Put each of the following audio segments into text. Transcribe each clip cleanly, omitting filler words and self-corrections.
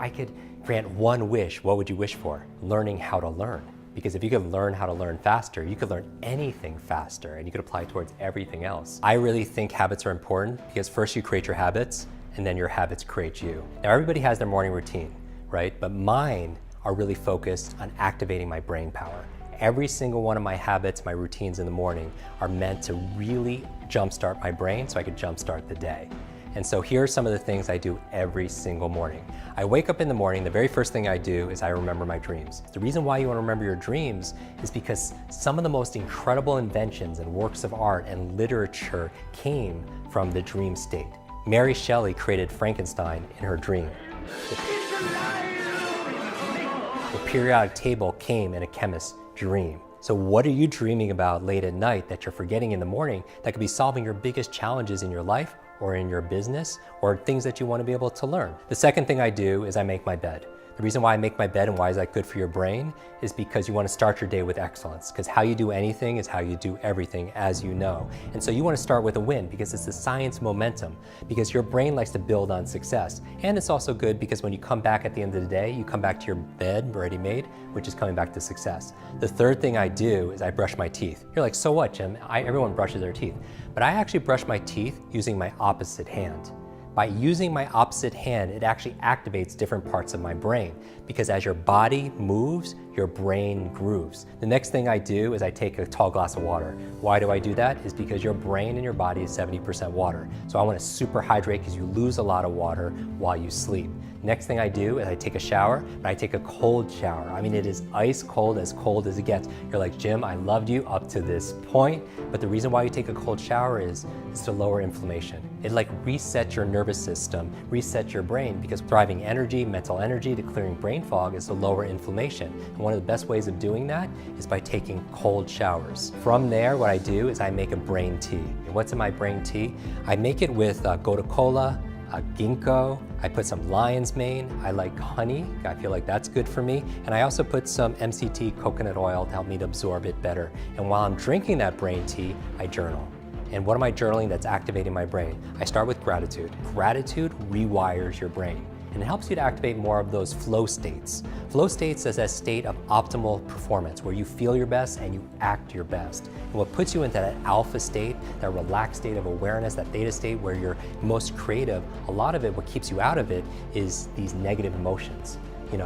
I could grant one wish, what would you wish for? Learning how to learn. Because if you could learn how to learn faster, you could learn anything faster and you could apply it towards everything else. I really think habits are important because first you create your habits and then your habits create you. Now everybody has their morning routine, right? But mine are really focused on activating my brain power. Every single one of my habits, my routines in the morning are meant to really jumpstart my brain so I could jumpstart the day. And so here are some of the things I do every single morning. I wake up in the morning, the very first thing I do is I remember my dreams. The reason why you want to remember your dreams is because some of the most incredible inventions and works of art and literature came from the dream state. Mary Shelley created Frankenstein in her dream. The periodic table came in a chemist's dream. So what are you dreaming about late at night that you're forgetting in the morning that could be solving your biggest challenges in your life or in your business or things that you want to be able to learn? The second thing I do is I make my bed. The reason why I make my bed and why is that good for your brain is because you want to start your day with excellence, because how you do anything is how you do everything, as you know. And so you want to start with a win because it's the science momentum, because your brain likes to build on success. And it's also good because when you come back at the end of the day, you come back to your bed already made, which is coming back to success. The third thing I do is I brush my teeth. You're like, so what, Jim? Everyone brushes their teeth. But I actually brush my teeth using my opposite hand. By using my opposite hand, it actually activates different parts of my brain because as your body moves, your brain grooves. The next thing I do is I take a tall glass of water. Why do I do that? Is because your brain and your body is 70% water. So I want to super hydrate because you lose a lot of water while you sleep. Next thing I do is I take a shower, but I take a cold shower. I mean, it is ice cold as it gets. You're like, Jim, I loved you up to this point, but the reason why you take a cold shower is to lower inflammation. It like resets your nervous system, resets your brain because thriving energy, mental energy to clearing brain fog is to lower inflammation. And one of the best ways of doing that is by taking cold showers. From there, what I do is I make a brain tea. And what's in my brain tea? I make it with gotu kola, ginkgo, I put some lion's mane, I like honey, I feel like that's good for me, and I also put some MCT coconut oil to help me to absorb it better. And while I'm drinking that brain tea, I journal. And what am I journaling that's activating my brain? I start with gratitude. Gratitude rewires your brain. And it helps you to activate more of those flow states. Flow states is a state of optimal performance where you feel your best and you act your best. And what puts you into that alpha state, that relaxed state of awareness, that theta state where you're most creative, a lot of it, what keeps you out of it is these negative emotions.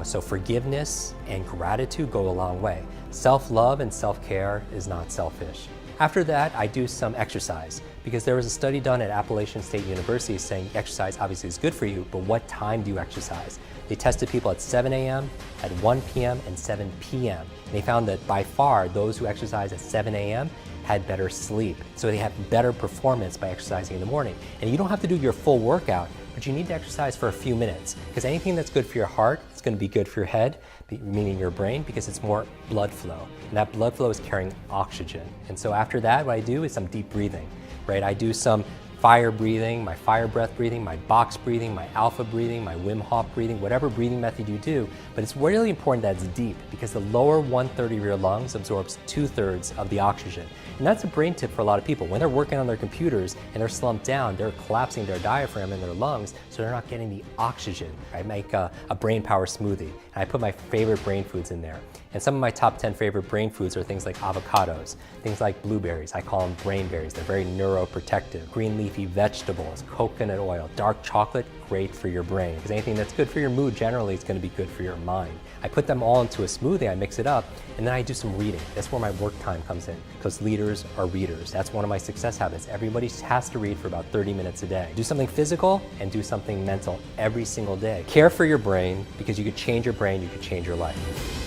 So forgiveness and gratitude go a long way. Self-love and self-care is not selfish. After that, I do some exercise because there was a study done at Appalachian State University saying exercise obviously is good for you, but what time do you exercise? They tested people at 7 a.m., at 1 p.m., and 7 p.m. And they found that by far, those who exercise at 7 a.m. had better sleep. So they have better performance by exercising in the morning. And you don't have to do your full workout, but you need to exercise for a few minutes because anything that's good for your heart is going to be good for your head, meaning your brain, because it's more blood flow. And that blood flow is carrying oxygen. And so after that, what I do is some deep breathing, right? I do some fire breathing, my fire breath breathing, my box breathing, my alpha breathing, my Wim Hof breathing, whatever breathing method you do. But it's really important that it's deep because the lower 1/3 of your lungs absorbs 2/3 of the oxygen. And that's a brain tip for a lot of people. When they're working on their computers and they're slumped down, they're collapsing their diaphragm in their lungs, so they're not getting the oxygen. I make a brain power smoothie, and I put my favorite brain foods in there. And some of my top 10 favorite brain foods are things like avocados, things like blueberries. I call them brain berries. They're very neuroprotective. Green leafy vegetables, coconut oil, dark chocolate, great for your brain. Because anything that's good for your mood generally is going to be good for your mind. I put them all into a smoothie, I mix it up, and then I do some reading. That's where my work time comes in, because leaders are readers. That's one of my success habits. Everybody has to read for about 30 minutes a day. Do something physical and do something mental every single day. Care for your brain, because you could change your brain, you could change your life.